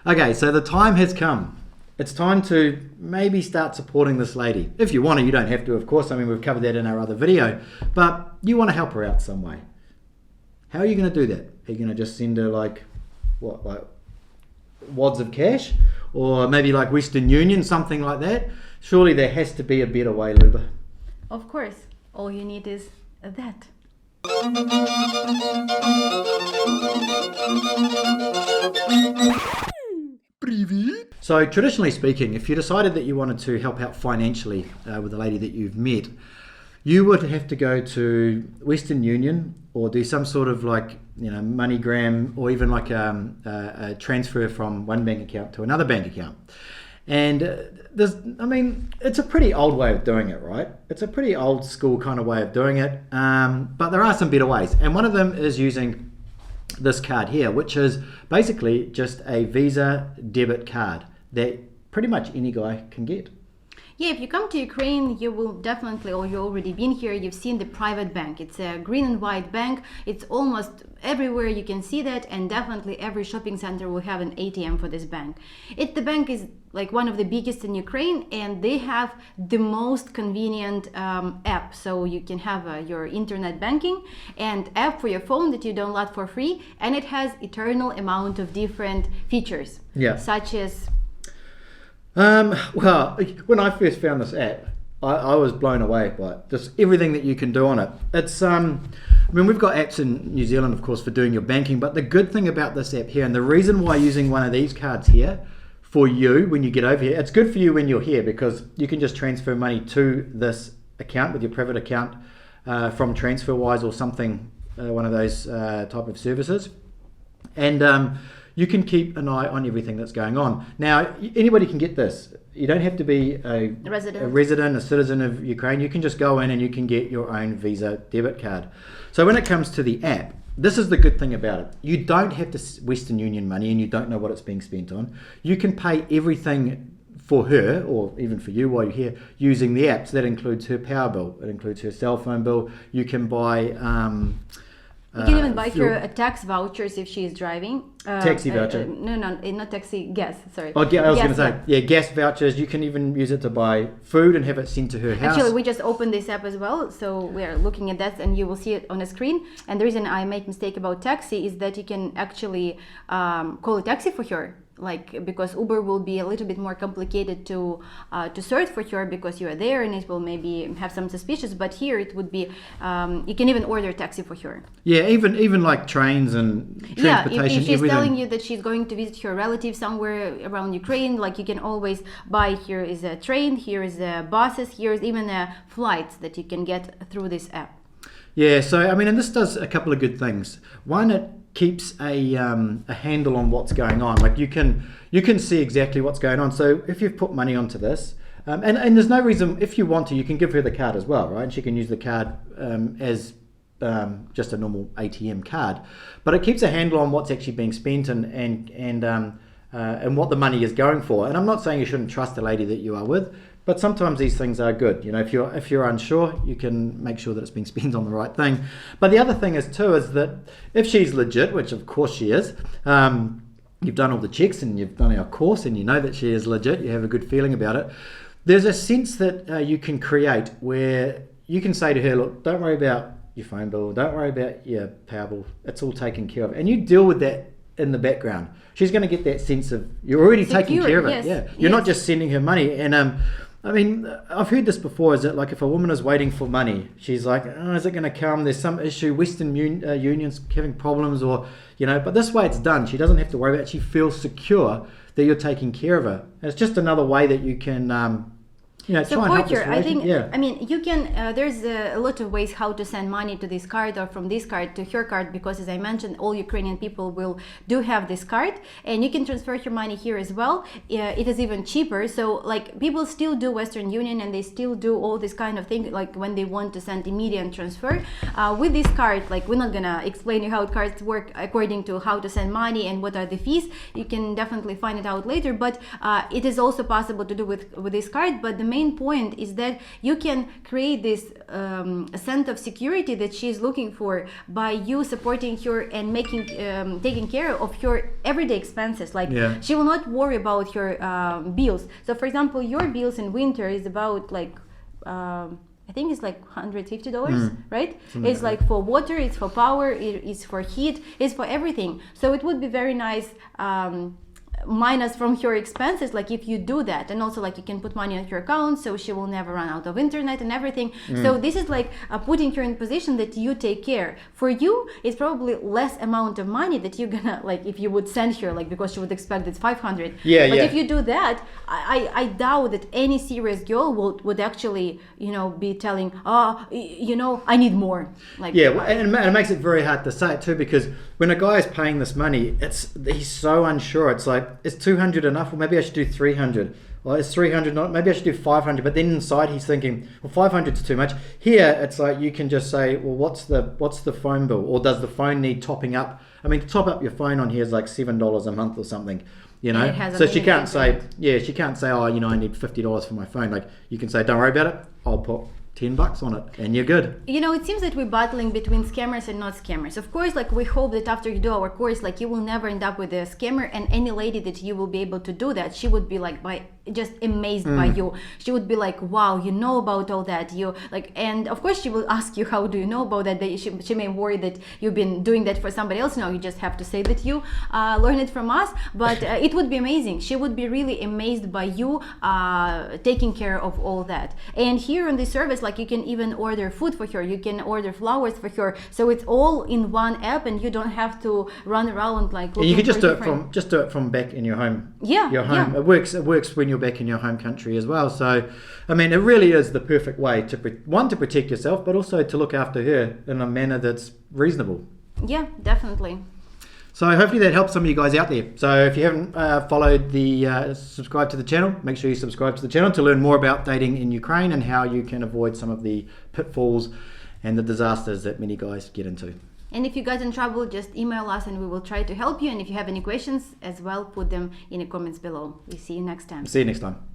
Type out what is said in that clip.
Okay, so the time has come. It's time to maybe start supporting this lady. If you want to, you don't have to, of course. I mean, we've covered that in our other video. But you want to help her out some way. How are you going to do that? Are you going to just send her like wads of cash? Or maybe like Western Union, something like that? Surely there has to be a better way, Luba. Of course. All you need is that. So traditionally speaking, if you decided that you wanted to help out financially with the lady that you've met, you would have to go to Western Union or do some sort of like, MoneyGram, or even like a transfer from one bank account to another bank account. And it's a pretty old way of doing it, right? It's a pretty old school kind of way of doing it. But there are some better ways. And one of them is using this card here, which is basically just a Visa debit card that pretty much any guy can get. Yeah, if you come to Ukraine, you will definitely, or you've already been here, you've seen the PrivatBank. It's a green and white bank. It's almost everywhere you can see that, and definitely every shopping center will have an ATM for this bank. The bank is like one of the biggest in Ukraine, and they have the most convenient app. So you can have your internet banking and app for your phone that you download for free, and it has eternal amount of different features, such as well, when I first found this app, I was blown away by it. Just everything that you can do on it. It's we've got apps in New Zealand, of course, for doing your banking, but the good thing about this app here, and the reason why using one of these cards here for you when you get over here, it's good for you when you're here because you can just transfer money to this account with your private account from TransferWise or something, one of those type of services. And you can keep an eye on everything that's going on. Now, anybody can get this. You don't have to be a resident, a citizen of Ukraine. You can just go in and you can get your own Visa debit card. So when it comes to the app, this is the good thing about it. You don't have to Western Union money and you don't know what it's being spent on. You can pay everything for her, or even for you while you're here, using the app. So that includes her power bill. It includes her cell phone bill. You can buy... you can even buy her tax vouchers if she is driving. Taxi voucher? No, not taxi, gas, sorry. Oh, I was going to say, gas vouchers. You can even use it to buy food and have it sent to her house. Actually, we just opened this app as well, so we are looking at that and you will see it on the screen. And the reason I make mistake about taxi is that you can actually call a taxi for her. Because Uber will be a little bit more complicated to search for her because you are there and it will maybe have some suspicious, but here it would be you can even order a taxi for her. Yeah, even like trains and transportation. If she's telling you that she's going to visit her relative somewhere around Ukraine, like you can always buy, here is a train, here is buses, here is even flights that you can get through this app. Yeah, so and this does a couple of good things. One, it keeps a handle on what's going on. Like you can see exactly what's going on. So if you've put money onto this, and there's no reason, if you want to, you can give her the card as well, right? And she can use the card as just a normal ATM card. But it keeps a handle on what's actually being spent and what the money is going for. And I'm not saying you shouldn't trust the lady that you are with, but sometimes these things are good. If you're unsure, you can make sure that it's being spent on the right thing. But the other thing is that if she's legit, which of course she is, you've done all the checks and you've done our course and you know that she is legit, you have a good feeling about it, there's a sense that you can create where you can say to her, look, don't worry about your phone bill, don't worry about your power bill, it's all taken care of. And you deal with that in the background. She's going to get that sense of you're already taking care of it. Yes, You're not just sending her money. And I've heard this before, is that like if a woman is waiting for money, she's like, is it going to come? There's some issue, Western Union's having problems or, but this way it's done. She doesn't have to worry about it. She feels secure that you're taking care of her. And it's just another way that you can support her. I think, you can, there's a lot of ways how to send money to this card or from this card to her card, because as I mentioned, all Ukrainian people do have this card, and you can transfer your money here as well. It is even cheaper. So like people still do Western Union and they still do all this kind of thing, like when they want to send immediate transfer. With this card, like we're not gonna explain you how cards work according to how to send money and what are the fees. You can definitely find it out later, but it is also possible to do with this card. But the main point is that you can create this sense of security that she's looking for by you supporting her and making taking care of her everyday expenses. Like she will not worry about your bills. So for example, your bills in winter is about like I think it's like $150, right? It's like for water, it's for power, it's for heat, it's for everything. So it would be very nice minus from your expenses, like if you do that, and also like you can put money on your account so she will never run out of internet and everything. So this is like putting her in a position that you take care. For you, it's probably less amount of money that you're gonna, like if you would send her, like because she would expect it's 500. But if you do that, I doubt that any serious girl would actually, you know, be telling, you know, I need more. Like and it makes it very hard to say it too, because when a guy is paying this money, he's so unsure. It's like, is 200 enough? Well, maybe I should do 300. Well, is 300 not? Maybe I should do 500. But then inside he's thinking, well, 500 is too much. Here it's like you can just say, well, what's the phone bill, or does the phone need topping up? I mean, to top up your phone on here is like $7 a month or something. You know, so she can't say, oh, you know, I need $50 for my phone. Like you can say, don't worry about it. I'll put $10 on it and you're good. You know, it seems that we're battling between scammers and not scammers. Of course, like we hope that after you do our course, like you will never end up with a scammer, and any lady that you will be able to do that, she would be like just amazed by you. She would be like, wow, you know about all that. You like, and of course she will ask you, how do you know about that? She may worry that you've been doing that for somebody else. No, you just have to say that you learn it from us. But it would be amazing. She would be really amazed by you taking care of all that. And here on this service, like you can even order food for her, you can order flowers for her, so it's all in one app, and you don't have to run around like. And you can just do it from back in your home. Your home. Yeah. It works when you're back in your home country as well. So, I mean, it really is the perfect way to protect yourself, but also to look after her in a manner that's reasonable. Yeah, definitely. So hopefully that helps some of you guys out there. So if you haven't followed subscribe to the channel, make sure you subscribe to the channel to learn more about dating in Ukraine and how you can avoid some of the pitfalls and the disasters that many guys get into. And if you got in trouble, just email us and we will try to help you. And if you have any questions as well, put them in the comments below. We'll see you next time. See you next time.